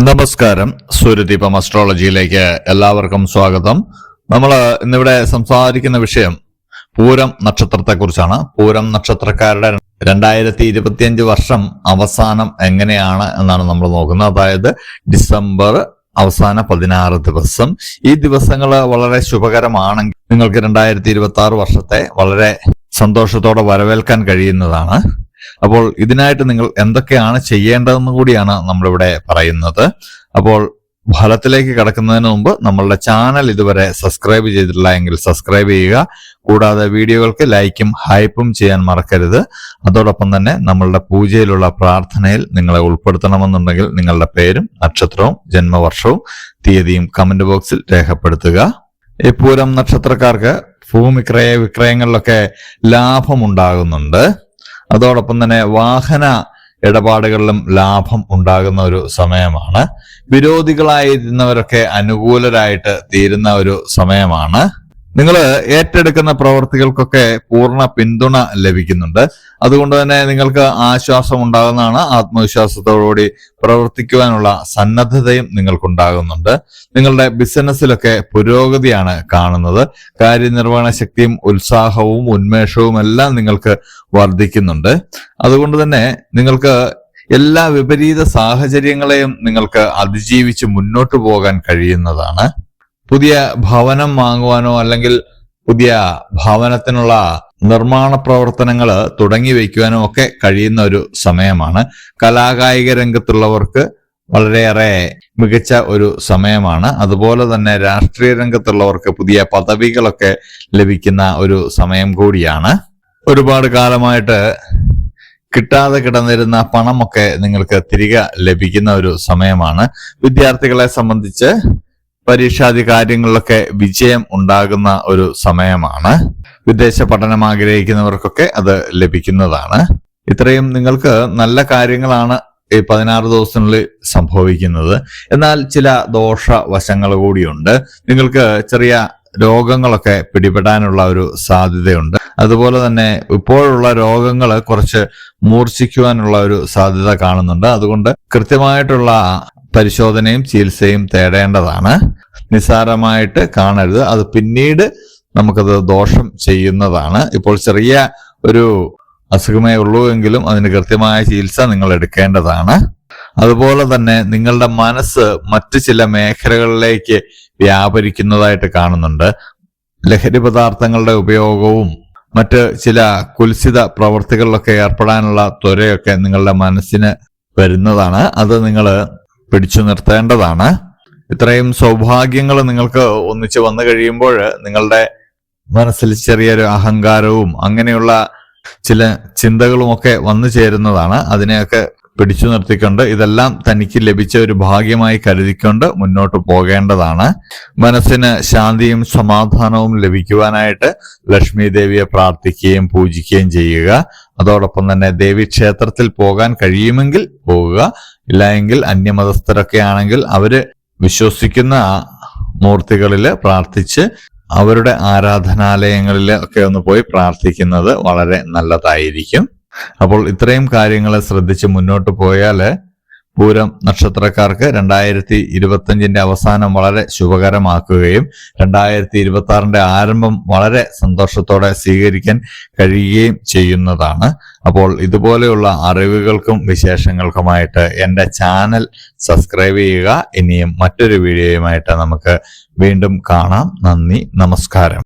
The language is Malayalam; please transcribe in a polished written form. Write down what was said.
നമസ്കാരം. സൂര്യദീപം അസ്ട്രോളജിയിലേക്ക് എല്ലാവർക്കും സ്വാഗതം. നമ്മൾ ഇന്നിവിടെ സംസാരിക്കുന്ന വിഷയം പൂരം നക്ഷത്രത്തെക്കുറിച്ചാണ്. പൂരം നക്ഷത്രക്കാരുടെ 2025 വർഷം അവസാനം എങ്ങനെയാണ് എന്നാണ് നമ്മൾ നോക്കുന്നത്. അതായത് ഡിസംബർ അവസാന 16 ദിവസം. ഈ ദിവസങ്ങൾ വളരെ ശുഭകരമാണെങ്കിൽ നിങ്ങൾക്ക് 2026 വർഷത്തെ വളരെ സന്തോഷത്തോടെ വരവേൽക്കാൻ കഴിയുന്നതാണ്. അപ്പോൾ ഇതിനായിട്ട് നിങ്ങൾ എന്തൊക്കെയാണ് ചെയ്യേണ്ടതെന്ന് കൂടിയാണ് നമ്മളിവിടെ പറയുന്നത്. അപ്പോൾ ഫലത്തിലേക്ക് കടക്കുന്നതിന് മുമ്പ് നമ്മളുടെ ചാനൽ ഇതുവരെ സബ്സ്ക്രൈബ് ചെയ്തിട്ടില്ല എങ്കിൽ സബ്സ്ക്രൈബ് ചെയ്യുക. കൂടാതെ വീഡിയോകൾക്ക് ലൈക്കും ഹൈപ്പും ചെയ്യാൻ മറക്കരുത്. അതോടൊപ്പം തന്നെ നമ്മളുടെ പൂജയിലുള്ള പ്രാർത്ഥനയിൽ നിങ്ങളെ ഉൾപ്പെടുത്തണമെന്നുണ്ടെങ്കിൽ നിങ്ങളുടെ പേരും നക്ഷത്രവും ജന്മവർഷവും തീയതിയും കമന്റ് ബോക്സിൽ രേഖപ്പെടുത്തുക. ഈ പൂരം നക്ഷത്രക്കാർക്ക് ഭൂമിക്രയ വിക്രയങ്ങളിലൊക്കെ ലാഭമുണ്ടാകുന്നുണ്ട്. അതോടൊപ്പം തന്നെ വാഹന ഇടപാടുകളിലും ലാഭം ഉണ്ടാകുന്ന ഒരു സമയമാണ്. വിരോധികളായിരുന്നവരൊക്കെ അനുകൂലരായിട്ട് തീരുന്ന ഒരു സമയമാണ്. നിങ്ങൾ ഏറ്റെടുക്കുന്ന പ്രവർത്തികൾക്കൊക്കെ പൂർണ്ണ പിന്തുണ ലഭിക്കുന്നുണ്ട്. അതുകൊണ്ട് തന്നെ നിങ്ങൾക്ക് ആശ്വാസം ഉണ്ടാകുന്നതാണ്. ആത്മവിശ്വാസത്തോടുകൂടി പ്രവർത്തിക്കുവാനുള്ള സന്നദ്ധതയും നിങ്ങൾക്കുണ്ടാകുന്നുണ്ട്. നിങ്ങളുടെ ബിസിനസ്സിലൊക്കെ പുരോഗതിയാണ് കാണുന്നത്. കാര്യനിർവഹണ ശക്തിയും ഉത്സാഹവും ഉന്മേഷവും എല്ലാം നിങ്ങൾക്ക് വർദ്ധിക്കുന്നുണ്ട്. അതുകൊണ്ട് തന്നെ നിങ്ങൾക്ക് എല്ലാ വിപരീത സാഹചര്യങ്ങളെയും നിങ്ങൾക്ക് അതിജീവിച്ച് മുന്നോട്ട് പോകാൻ കഴിയുന്നതാണ്. പുതിയ ഭവനം വാങ്ങുവാനോ അല്ലെങ്കിൽ പുതിയ ഭവനത്തിനുള്ള നിർമ്മാണ പ്രവർത്തനങ്ങൾ തുടങ്ങി വയ്ക്കുവാനോ ഒക്കെ കഴിയുന്ന ഒരു സമയമാണ്. കലാകായിക രംഗത്തുള്ളവർക്ക് വളരെയേറെ മികച്ച ഒരു സമയമാണ്. അതുപോലെ തന്നെ രാഷ്ട്രീയ രംഗത്തുള്ളവർക്ക് പുതിയ പദവികളൊക്കെ ലഭിക്കുന്ന ഒരു സമയം കൂടിയാണ്. ഒരുപാട് കാലമായിട്ട് കിട്ടാതെ കിടന്നിരുന്ന പണമൊക്കെ നിങ്ങൾക്ക് തിരികെ ലഭിക്കുന്ന ഒരു സമയമാണ്. വിദ്യാർത്ഥികളെ സംബന്ധിച്ച് പരീക്ഷാദി കാര്യങ്ങളിലൊക്കെ വിജയം ഉണ്ടാകുന്ന ഒരു സമയമാണ്. വിദേശ പഠനം ആഗ്രഹിക്കുന്നവർക്കൊക്കെ അത് ലഭിക്കുന്നതാണ്. ഇത്രയും നിങ്ങൾക്ക് നല്ല കാര്യങ്ങളാണ് ഈ 16 ദിവസത്തിനുള്ളിൽ സംഭവിക്കുന്നത്. എന്നാൽ ചില ദോഷവശങ്ങൾ കൂടിയുണ്ട്. നിങ്ങൾക്ക് ചെറിയ രോഗങ്ങളൊക്കെ പിടിപെടാനുള്ള ഒരു സാധ്യതയുണ്ട്. അതുപോലെ തന്നെ ഇപ്പോഴുള്ള രോഗങ്ങൾ കുറച്ച് മൂർച്ഛിക്കുവാനുള്ള ഒരു സാധ്യത കാണുന്നുണ്ട്. അതുകൊണ്ട് കൃത്യമായിട്ടുള്ള പരിശോധനയും ചികിത്സയും തേടേണ്ടതാണ്. നിസ്സാരമായിട്ട് കാണരുത്. അത് പിന്നീട് നമുക്കത് ദോഷം ചെയ്യുന്നതാണ്. ഇപ്പോൾ ചെറിയ ഒരു അസുഖമേ ഉള്ളൂ എങ്കിലും അതിന് കൃത്യമായ ചികിത്സ നിങ്ങൾ എടുക്കേണ്ടതാണ്. അതുപോലെ തന്നെ നിങ്ങളുടെ മനസ്സ് മറ്റു ചില മേഖലകളിലേക്ക് വ്യാപരിക്കുന്നതായിട്ട് കാണുന്നുണ്ട്. ലഹരി പദാർത്ഥങ്ങളുടെ ഉപയോഗവും മറ്റ് ചില കുൽസിത പ്രവർത്തികളിലൊക്കെ ഏർപ്പെടാനുള്ള ത്വരയൊക്കെ നിങ്ങളുടെ മനസ്സിന് വരുന്നതാണ്. അത് നിങ്ങൾ പിടിച്ചു നിർത്തേണ്ടതാണ്. ഇത്രയും സൗഭാഗ്യങ്ങൾ നിങ്ങൾക്ക് ഒന്നിച്ച് വന്നു കഴിയുമ്പോൾ നിങ്ങളുടെ മനസ്സിൽ ചെറിയൊരു അഹങ്കാരവും അങ്ങനെയുള്ള ചില ചിന്തകളും ഒക്കെ വന്നു ചേരുന്നതാണ്. അതിനെയൊക്കെ പിടിച്ചു നിർത്തിക്കൊണ്ട് ഇതെല്ലാം തനിക്ക് ലഭിച്ച ഒരു ഭാഗ്യമായി കരുതിക്കൊണ്ട് മുന്നോട്ട് പോകേണ്ടതാണ്. മനസ്സിന് ശാന്തിയും സമാധാനവും ലഭിക്കുവാനായിട്ട് ലക്ഷ്മി ദേവിയെ പ്രാർത്ഥിക്കുകയും പൂജിക്കുകയും ചെയ്യുക. അതോടൊപ്പം തന്നെ ദേവി ക്ഷേത്രത്തിൽ പോകാൻ കഴിയുമെങ്കിൽ പോകുക. ഇല്ല എങ്കിൽ അന്യമതസ്ഥരൊക്കെ ആണെങ്കിൽ അവര് വിശ്വസിക്കുന്ന മൂർത്തികളിൽ പ്രാർത്ഥിച്ച് അവരുടെ ആരാധനാലയങ്ങളിൽ ഒക്കെ ഒന്ന് പോയി പ്രാർത്ഥിക്കുന്നത് വളരെ നല്ലതായിരിക്കും. അപ്പോൾ ഇത്രയും കാര്യങ്ങൾ ശ്രദ്ധിച്ച് മുന്നോട്ട് പോയാൽ പൂരം നക്ഷത്രക്കാർക്ക് 2025 അവസാനം വളരെ ശുഭകരമാക്കുകയും 2026 ആരംഭം വളരെ സന്തോഷത്തോടെ സ്വീകരിക്കാൻ കഴിയുകയും ചെയ്യുന്നതാണ്. അപ്പോൾ ഇതുപോലെയുള്ള അറിവുകൾക്കും വിശേഷങ്ങൾക്കുമായിട്ട് എൻ്റെ ചാനൽ സബ്സ്ക്രൈബ് ചെയ്യുക. ഇനിയും മറ്റൊരു വീഡിയോയുമായിട്ട് നമുക്ക് വീണ്ടും കാണാം. നന്ദി, നമസ്കാരം.